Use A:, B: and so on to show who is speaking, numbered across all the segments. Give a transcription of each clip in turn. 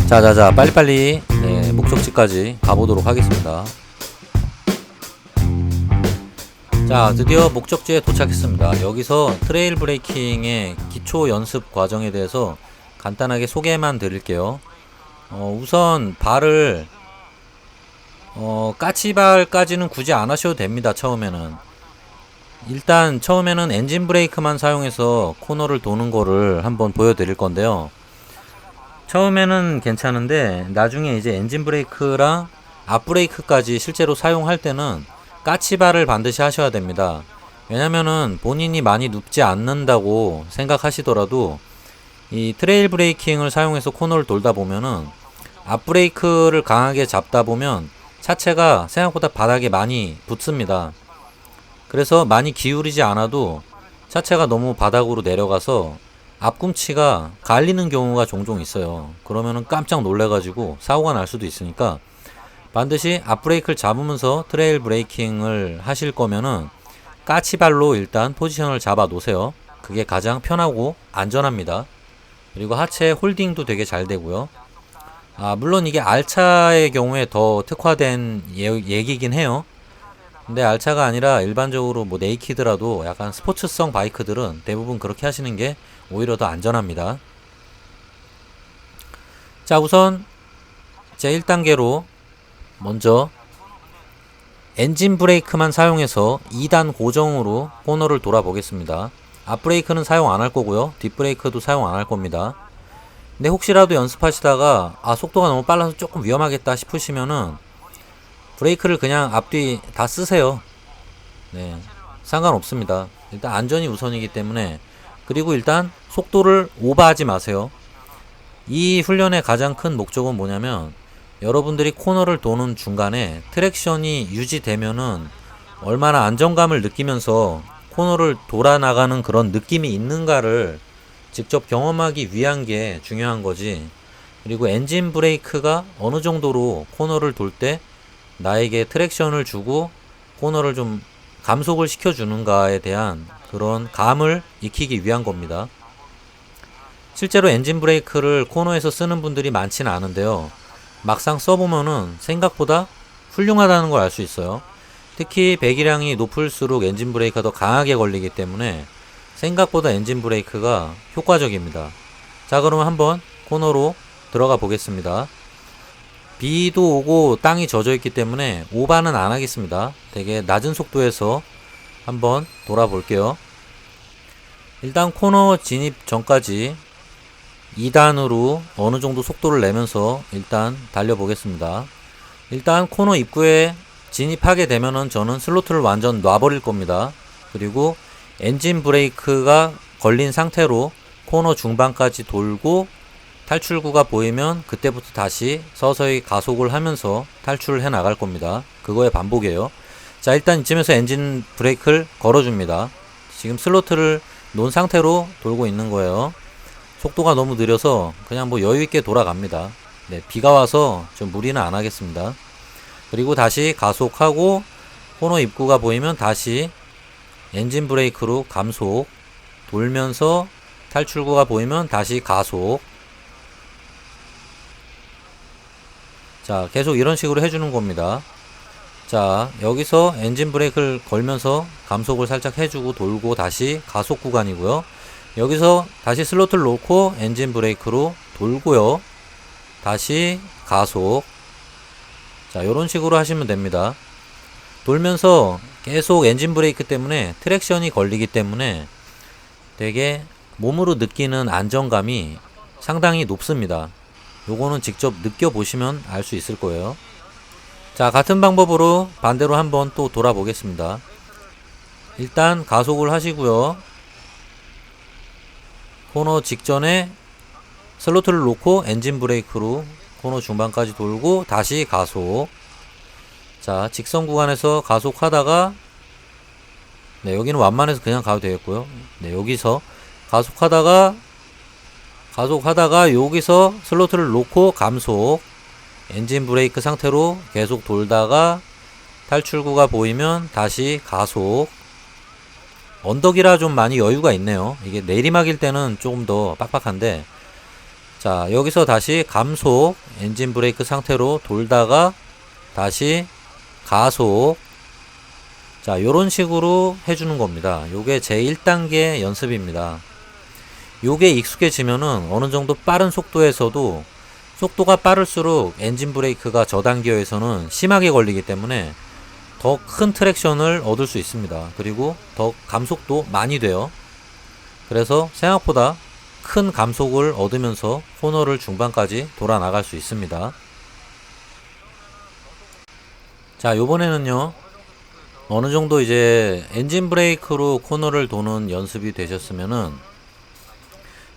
A: 자자자 빨리빨리 목적지까지 가보도록 하겠습니다. 자, 드디어 목적지에 도착했습니다. 여기서 트레일 브레이킹의 기초 연습 과정에 대해서 간단하게 소개만 드릴게요. 우선 발을 까치발까지는 굳이 안 하셔도 됩니다. 처음에는 일단 처음에는 엔진 브레이크만 사용해서 코너를 도는 거를 한번 보여드릴 건데요. 처음에는 괜찮은데 나중에 이제 엔진 브레이크랑 앞 브레이크까지 실제로 사용할 때는 까치발을 반드시 하셔야 됩니다. 왜냐면은 본인이 많이 눕지 않는다고 생각하시더라도 이 트레일 브레이킹을 사용해서 코너를 돌다 보면은 앞 브레이크를 강하게 잡다 보면 차체가 생각보다 바닥에 많이 붙습니다. 그래서 많이 기울이지 않아도 차체가 너무 바닥으로 내려가서 앞꿈치가 갈리는 경우가 종종 있어요. 그러면은 깜짝 놀래가지고 사고가 날 수도 있으니까 반드시 앞브레이크를 잡으면서 트레일 브레이킹을 하실 거면은 까치발로 일단 포지션을 잡아 놓으세요. 그게 가장 편하고 안전합니다. 그리고 하체 홀딩도 되게 잘 되고요. 물론 이게 R차의 경우에 더 특화된 얘기긴 해요. 근데 R차가 아니라 일반적으로 뭐 네이키드라도 약간 스포츠성 바이크들은 대부분 그렇게 하시는 게 오히려 더 안전합니다. 자, 우선 제 1단계로 먼저 엔진 브레이크만 사용해서 2단 고정으로 코너를 돌아 보겠습니다. 앞 브레이크는 사용 안 할 거고요. 뒷 브레이크도 사용 안 할 겁니다. 근데 혹시라도 연습하시다가 속도가 너무 빨라서 조금 위험하겠다 싶으시면은 브레이크를 그냥 앞뒤 다 쓰세요. 네, 상관없습니다. 일단 안전이 우선이기 때문에. 그리고 일단 속도를 오버하지 마세요. 이 훈련의 가장 큰 목적은 뭐냐면 여러분들이 코너를 도는 중간에 트랙션이 유지되면은 얼마나 안정감을 느끼면서 코너를 돌아 나가는 그런 느낌이 있는가를 직접 경험하기 위한 게 중요한 거지. 그리고 엔진 브레이크가 어느 정도로 코너를 돌 때 나에게 트랙션을 주고 코너를 좀 감속을 시켜주는가에 대한 그런 감을 익히기 위한 겁니다. 실제로 엔진 브레이크를 코너에서 쓰는 분들이 많지는 않은데요. 막상 써보면은 생각보다 훌륭하다는 걸 알 수 있어요. 특히 배기량이 높을수록 엔진 브레이크가 더 강하게 걸리기 때문에 생각보다 엔진 브레이크가 효과적입니다. 자, 그러면 한번 코너로 들어가 보겠습니다. 비도 오고 땅이 젖어 있기 때문에 오바는 안 하겠습니다. 되게 낮은 속도에서 한번 돌아볼게요. 일단 코너 진입 전까지 2단으로 어느 정도 속도를 내면서 일단 달려보겠습니다. 일단 코너 입구에 진입하게 되면은 저는 슬로틀을 완전 놔버릴 겁니다. 그리고 엔진 브레이크가 걸린 상태로 코너 중반까지 돌고 탈출구가 보이면 그때부터 다시 서서히 가속을 하면서 탈출을 해 나갈 겁니다. 그거의 반복이에요. 자, 일단 이쯤에서 엔진 브레이크를 걸어줍니다. 지금 슬로틀을 놓은 상태로 돌고 있는 거예요. 속도가 너무 느려서 그냥 뭐 여유있게 돌아갑니다. 네, 비가 와서 좀 무리는 안 하겠습니다. 그리고 다시 가속하고 코너 입구가 보이면 다시 엔진 브레이크로 감속 돌면서 탈출구가 보이면 다시 가속. 자, 계속 이런 식으로 해주는 겁니다. 자, 여기서 엔진 브레이크를 걸면서 감속을 살짝 해주고 돌고 다시 가속 구간이고요. 여기서 다시 슬로틀 놓고 엔진 브레이크로 돌고요. 다시 가속. 자, 요런 식으로 하시면 됩니다. 돌면서 계속 엔진 브레이크 때문에 트랙션이 걸리기 때문에 되게 몸으로 느끼는 안정감이 상당히 높습니다. 요거는 직접 느껴보시면 알 수 있을 거예요. 자, 같은 방법으로 반대로 한번 또 돌아보겠습니다. 일단 가속을 하시고요. 코너 직전에 슬로틀을 놓고 엔진 브레이크로 코너 중반까지 돌고 다시 가속. 자, 직선 구간에서 가속하다가 여기는 완만해서 그냥 가도 되겠고요. 여기서 가속하다가 여기서 슬로틀을 놓고 감속, 엔진 브레이크 상태로 계속 돌다가 탈출구가 보이면 다시 가속. 언덕이라 좀 많이 여유가 있네요. 이게 내리막일 때는 조금 더 빡빡한데, 자, 자, 여기서 다시 감속, 엔진 브레이크 상태로 돌다가 다시 가속. 자, 요런 식으로 해주는 겁니다. 요게 제 1단계 연습입니다. 요게 익숙해지면은 어느 정도 빠른 속도에서도, 속도가 빠를수록 엔진 브레이크가 저단기어에서는 심하게 걸리기 때문에 더 큰 트랙션을 얻을 수 있습니다. 그리고 더 감속도 많이 돼요. 그래서 생각보다 큰 감속을 얻으면서 코너를 중반까지 돌아 나갈 수 있습니다. 자, 요번에는요, 어느 정도 이제 엔진 브레이크로 코너를 도는 연습이 되셨으면은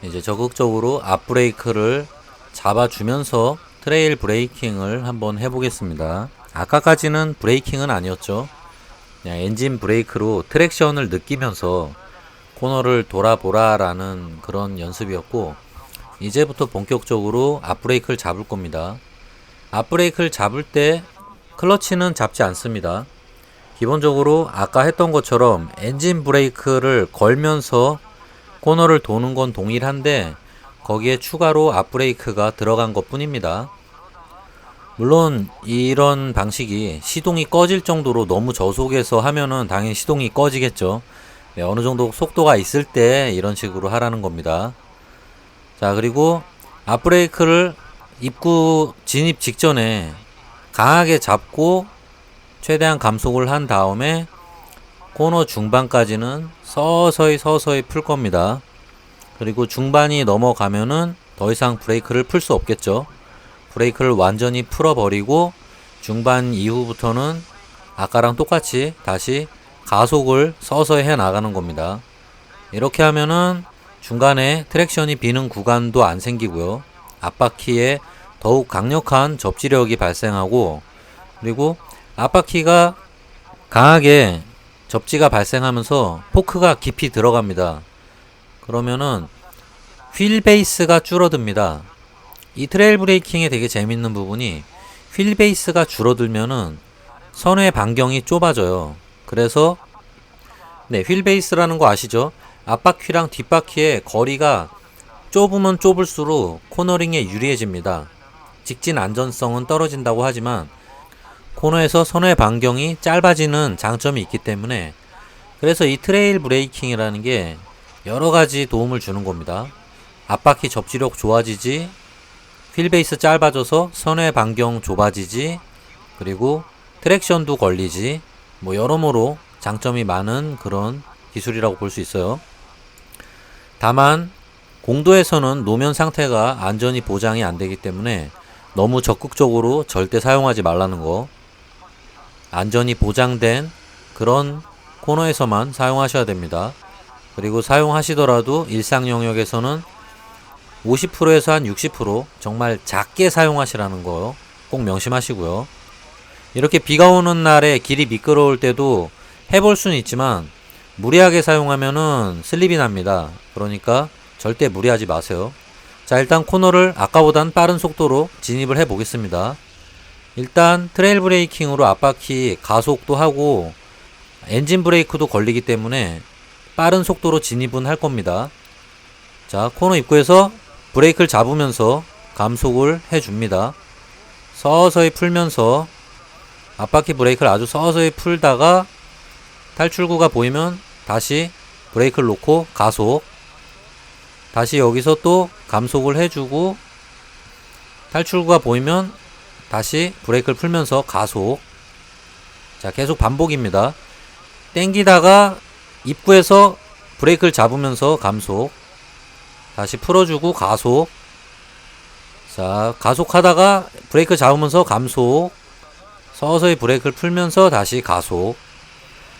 A: 이제 적극적으로 앞브레이크를 잡아주면서 트레일 브레이킹을 한번 해보겠습니다. 아까까지는 브레이킹은 아니었죠. 그냥 엔진 브레이크로 트랙션을 느끼면서 코너를 돌아보라 라는 그런 연습이었고, 이제부터 본격적으로 앞브레이크를 잡을 겁니다. 앞브레이크를 잡을 때 클러치는 잡지 않습니다. 기본적으로 아까 했던 것처럼 엔진 브레이크를 걸면서 코너를 도는 건 동일한데 거기에 추가로 앞브레이크가 들어간 것 뿐입니다. 물론 이런 방식이 시동이 꺼질 정도로 너무 저속에서 하면은 당연히 시동이 꺼지겠죠. 네, 어느 정도 속도가 있을 때 이런 식으로 하라는 겁니다. 자, 그리고 앞브레이크를 입구 진입 직전에 강하게 잡고 최대한 감속을 한 다음에 코너 중반까지는 서서히 풀 겁니다. 그리고 중반이 넘어가면은 더 이상 브레이크를 풀 수 없겠죠. 브레이크를 완전히 풀어버리고 중반 이후부터는 아까랑 똑같이 다시 가속을 서서히 해 나가는 겁니다. 이렇게 하면은 중간에 트랙션이 비는 구간도 안 생기고요. 앞바퀴에 더욱 강력한 접지력이 발생하고, 그리고 앞바퀴가 강하게 접지가 발생하면서 포크가 깊이 들어갑니다. 그러면은 휠 베이스가 줄어듭니다. 이 트레일 브레이킹의 되게 재밌는 부분이 휠 베이스가 줄어들면은 선회 반경이 좁아져요. 그래서 휠 베이스라는 거 아시죠? 앞바퀴랑 뒷바퀴의 거리가 좁으면 좁을수록 코너링에 유리해집니다. 직진 안전성은 떨어진다고 하지만 코너에서 선회 반경이 짧아지는 장점이 있기 때문에, 그래서 이 트레일 브레이킹이라는 게 여러가지 도움을 주는 겁니다. 앞바퀴 접지력 좋아지지, 휠베이스 짧아져서 선회 반경 좁아지지, 그리고 트랙션도 걸리지, 뭐 여러모로 장점이 많은 그런 기술이라고 볼 수 있어요. 다만 공도에서는 노면 상태가 안전이 보장이 안 되기 때문에 너무 적극적으로 절대 사용하지 말라는 거. 안전이 보장된 그런 코너에서만 사용하셔야 됩니다. 그리고 사용하시더라도 일상 영역에서는 50%에서 한 60% 정말 작게 사용하시라는 거 꼭 명심하시고요. 이렇게 비가 오는 날에 길이 미끄러울 때도 해볼 수는 있지만 무리하게 사용하면은 슬립이 납니다. 그러니까 절대 무리하지 마세요. 자, 일단 코너를 아까보단 빠른 속도로 진입을 해 보겠습니다. 일단 트레일 브레이킹으로 앞바퀴 가속도 하고 엔진 브레이크도 걸리기 때문에 빠른 속도로 진입은 할 겁니다. 자, 코너 입구에서 브레이크를 잡으면서 감속을 해줍니다. 서서히 풀면서 앞바퀴 브레이크를 아주 서서히 풀다가 탈출구가 보이면 다시 브레이크를 놓고 가속, 다시 여기서 또 감속을 해주고 탈출구가 보이면 다시 브레이크를 풀면서 가속. 자, 계속 반복입니다. 땡기다가 입구에서 브레이크를 잡으면서 감속, 다시 풀어주고 가속. 자, 가속하다가 브레이크 잡으면서 감속, 서서히 브레이크를 풀면서 다시 가속.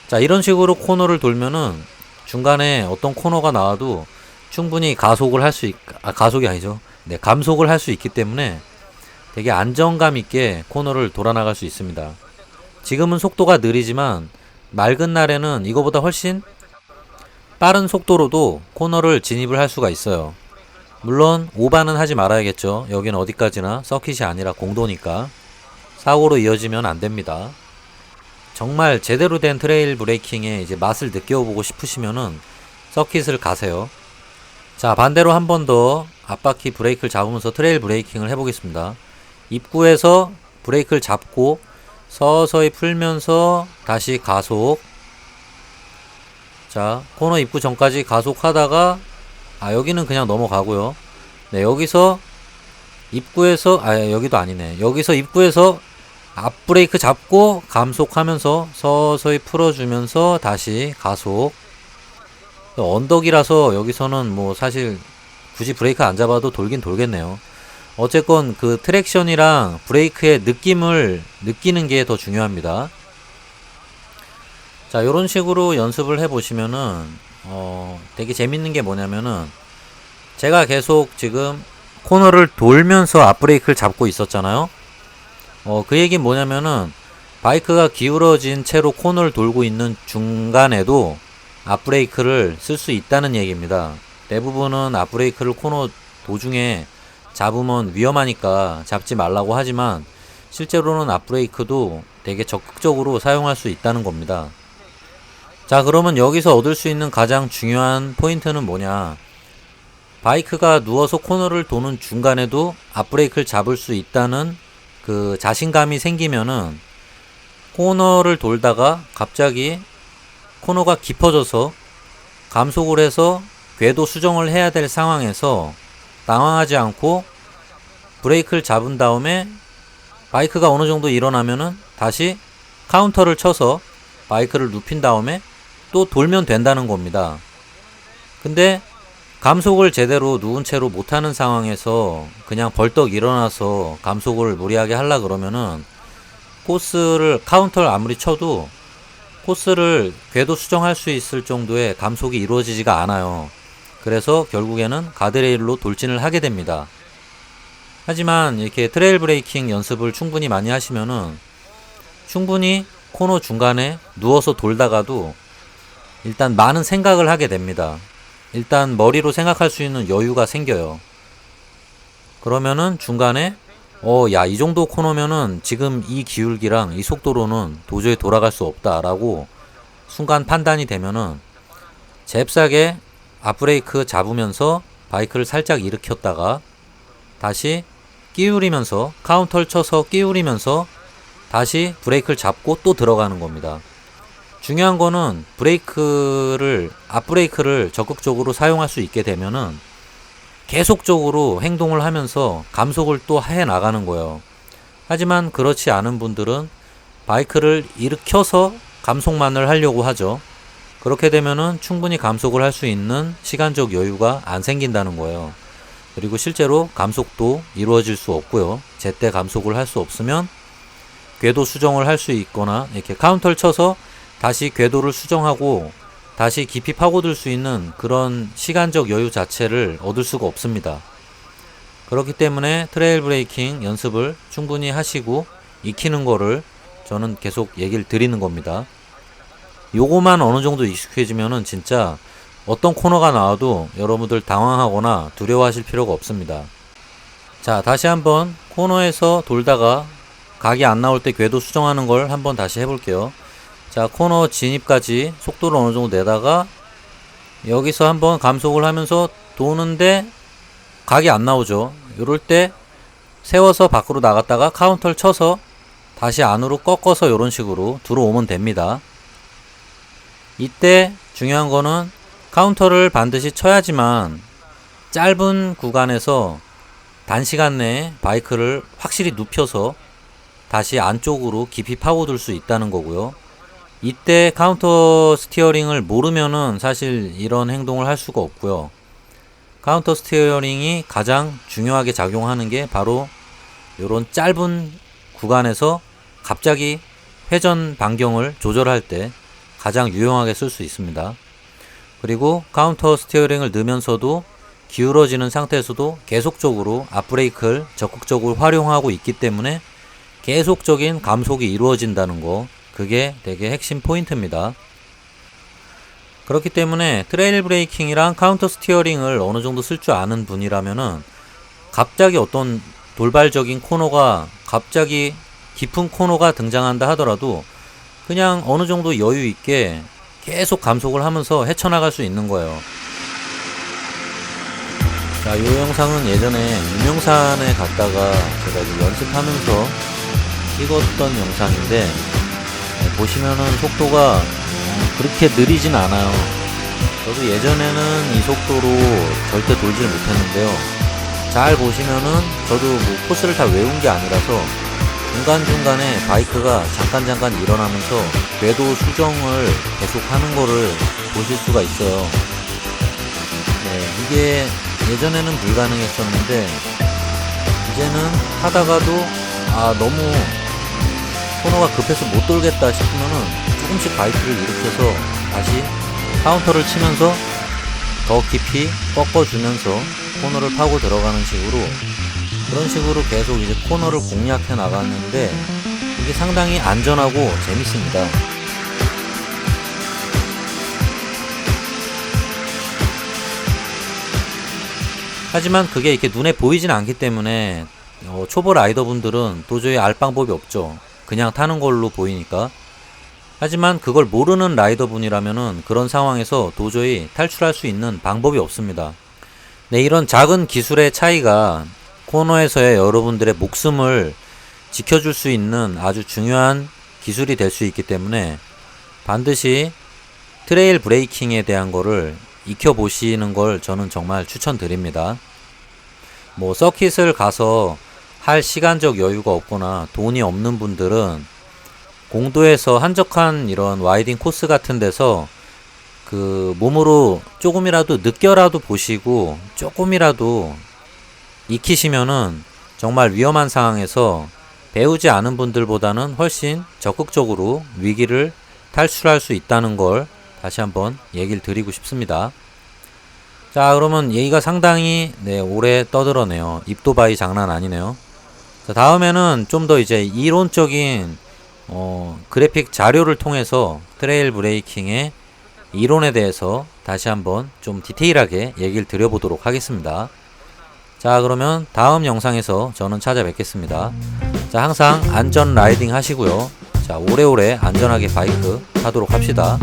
A: 자, 이런 식으로 코너를 돌면은 중간에 어떤 코너가 나와도 충분히 가속을 할 수 가속이 아니죠. 네, 감속을 할 수 있기 때문에 되게 안정감 있게 코너를 돌아 나갈 수 있습니다. 지금은 속도가 느리지만 맑은 날에는 이거보다 훨씬 빠른 속도로도 코너를 진입을 할 수가 있어요. 물론 오바는 하지 말아야겠죠. 여긴 어디까지나 서킷이 아니라 공도니까 사고로 이어지면 안 됩니다. 정말 제대로 된 트레일 브레이킹의 이제 맛을 느껴보고 싶으시면은 서킷을 가세요. 자, 반대로 한 번 더 앞바퀴 브레이크를 잡으면서 트레일 브레이킹을 해보겠습니다. 입구에서 브레이크를 잡고 서서히 풀면서 다시 가속. 자, 코너 입구 전까지 가속하다가 여기는 그냥 넘어가고요. 네, 여기서 입구에서 여기도 아니네. 여기서 입구에서 앞브레이크 잡고 감속하면서 서서히 풀어주면서 다시 가속. 언덕이라서 여기서는 뭐 사실 굳이 브레이크 안 잡아도 돌긴 돌겠네요. 어쨌건 그 트랙션이랑 브레이크의 느낌을 느끼는 게 더 중요합니다. 자, 요런 식으로 연습을 해보시면은 되게 재밌는 게 뭐냐면은, 제가 계속 지금 코너를 돌면서 앞브레이크를 잡고 있었잖아요. 그 얘기는 뭐냐면은, 바이크가 기울어진 채로 코너를 돌고 있는 중간에도 앞브레이크를 쓸 수 있다는 얘기입니다. 대부분은 앞브레이크를 코너 도중에 잡으면 위험하니까 잡지 말라고 하지만, 실제로는 앞브레이크도 되게 적극적으로 사용할 수 있다는 겁니다. 자, 그러면 여기서 얻을 수 있는 가장 중요한 포인트는 뭐냐? 바이크가 누워서 코너를 도는 중간에도 앞브레이크를 잡을 수 있다는 그 자신감이 생기면은, 코너를 돌다가 갑자기 코너가 깊어져서 감속을 해서 궤도 수정을 해야 될 상황에서 당황하지 않고 브레이크를 잡은 다음에 바이크가 어느 정도 일어나면은 다시 카운터를 쳐서 바이크를 눕힌 다음에 또 돌면 된다는 겁니다. 근데 감속을 제대로 누운 채로 못하는 상황에서 그냥 벌떡 일어나서 감속을 무리하게 하려 그러면은, 코스를 카운터를 아무리 쳐도 코스를 궤도 수정할 수 있을 정도의 감속이 이루어지지가 않아요. 그래서 결국에는 가드레일로 돌진을 하게 됩니다. 하지만 이렇게 트레일 브레이킹 연습을 충분히 많이 하시면은, 충분히 코너 중간에 누워서 돌다가도 일단 많은 생각을 하게 됩니다. 일단 머리로 생각할 수 있는 여유가 생겨요. 그러면은 중간에 이 정도 코너면은 지금 이 기울기랑 이 속도로는 도저히 돌아갈 수 없다라고 순간 판단이 되면은, 잽싸게 앞브레이크 잡으면서 바이크를 살짝 일으켰다가 다시 끼우리면서 카운터를 쳐서 끼우리면서 다시 브레이크를 잡고 또 들어가는 겁니다. 중요한 거는 앞브레이크를 적극적으로 사용할 수 있게 되면은 계속적으로 행동을 하면서 감속을 또 해 나가는 거예요. 하지만 그렇지 않은 분들은 바이크를 일으켜서 감속만을 하려고 하죠. 그렇게 되면은 충분히 감속을 할 수 있는 시간적 여유가 안 생긴다는 거예요. 그리고 실제로 감속도 이루어질 수 없고요. 제때 감속을 할 수 없으면 궤도 수정을 할 수 있거나 이렇게 카운터를 쳐서 다시 궤도를 수정하고 다시 깊이 파고들 수 있는 그런 시간적 여유 자체를 얻을 수가 없습니다. 그렇기 때문에 트레일 브레이킹 연습을 충분히 하시고 익히는 거를 저는 계속 얘기를 드리는 겁니다. 요거만 어느 정도 익숙해지면은 진짜 어떤 코너가 나와도 여러분들 당황하거나 두려워하실 필요가 없습니다. 자, 다시 한번 코너에서 돌다가 각이 안 나올 때 궤도 수정하는 걸 한번 다시 해볼게요. 자, 코너 진입까지 속도를 어느 정도 내다가 여기서 한번 감속을 하면서 도는데 각이 안 나오죠. 이럴 때 세워서 밖으로 나갔다가 카운터를 쳐서 다시 안으로 꺾어서 이런 식으로 들어오면 됩니다. 이때 중요한 거는 카운터를 반드시 쳐야지만 짧은 구간에서 단시간 내에 바이크를 확실히 눕혀서 다시 안쪽으로 깊이 파고들 수 있다는 거고요. 이때 카운터 스티어링을 모르면은 사실 이런 행동을 할 수가 없고요. 카운터 스티어링이 가장 중요하게 작용하는 게 바로 이런 짧은 구간에서 갑자기 회전 반경을 조절할 때 가장 유용하게 쓸 수 있습니다. 그리고 카운터 스티어링을 넣으면서도 기울어지는 상태에서도 계속적으로 앞브레이크를 적극적으로 활용하고 있기 때문에 계속적인 감속이 이루어진다는 거, 그게 되게 핵심 포인트입니다. 그렇기 때문에 트레일 브레이킹이랑 카운터 스티어링을 어느 정도 쓸 줄 아는 분이라면은 갑자기 어떤 돌발적인 코너가, 갑자기 깊은 코너가 등장한다 하더라도 그냥 어느 정도 여유 있게 계속 감속을 하면서 헤쳐나갈 수 있는 거예요. 자, 이 영상은 예전에 유명산에 갔다가 제가 이제 연습하면서 찍었던 영상인데, 보시면은 속도가 그렇게 느리진 않아요. 저도 예전에는 이 속도로 절대 돌지를 못했는데요. 잘 보시면은 저도 뭐 코스를 다 외운 게 아니라서 중간중간에 바이크가 잠깐 일어나면서 궤도 수정을 계속 하는 거를 보실 수가 있어요. 네, 이게 예전에는 불가능했었는데 이제는 하다가도 너무 코너가 급해서 못 돌겠다 싶으면은 조금씩 바이크를 일으켜서 다시 카운터를 치면서 더 깊이 꺾어주면서 코너를 파고 들어가는 식으로, 그런 식으로 계속 이제 코너를 공략해 나가는데 이게 상당히 안전하고 재밌습니다. 하지만 그게 이렇게 눈에 보이진 않기 때문에 초보 라이더분들은 도저히 알 방법이 없죠. 그냥 타는 걸로 보이니까. 하지만 그걸 모르는 라이더분이라면은 그런 상황에서 도저히 탈출할 수 있는 방법이 없습니다. 네, 이런 작은 기술의 차이가 코너에서의 여러분들의 목숨을 지켜줄 수 있는 아주 중요한 기술이 될 수 있기 때문에 반드시 트레일 브레이킹에 대한 거를 익혀보시는 걸 저는 정말 추천드립니다. 뭐 서킷을 가서 할 시간적 여유가 없거나 돈이 없는 분들은 공도에서 한적한 이런 와이딩 코스 같은 데서 그 몸으로 조금이라도 느껴라도 보시고 조금이라도 익히시면은 정말 위험한 상황에서 배우지 않은 분들보다는 훨씬 적극적으로 위기를 탈출할 수 있다는 걸 다시 한번 얘기를 드리고 싶습니다. 자, 그러면 얘기가 상당히 오래 떠들어내요. 입도바이 장난 아니네요. 자, 다음에는 좀 더 이제 이론적인 그래픽 자료를 통해서 트레일 브레이킹의 이론에 대해서 다시 한번 좀 디테일하게 얘기를 드려보도록 하겠습니다. 자, 그러면 다음 영상에서 저는 찾아뵙겠습니다. 자, 항상 안전 라이딩 하시고요. 자, 오래오래 안전하게 바이크 타도록 합시다.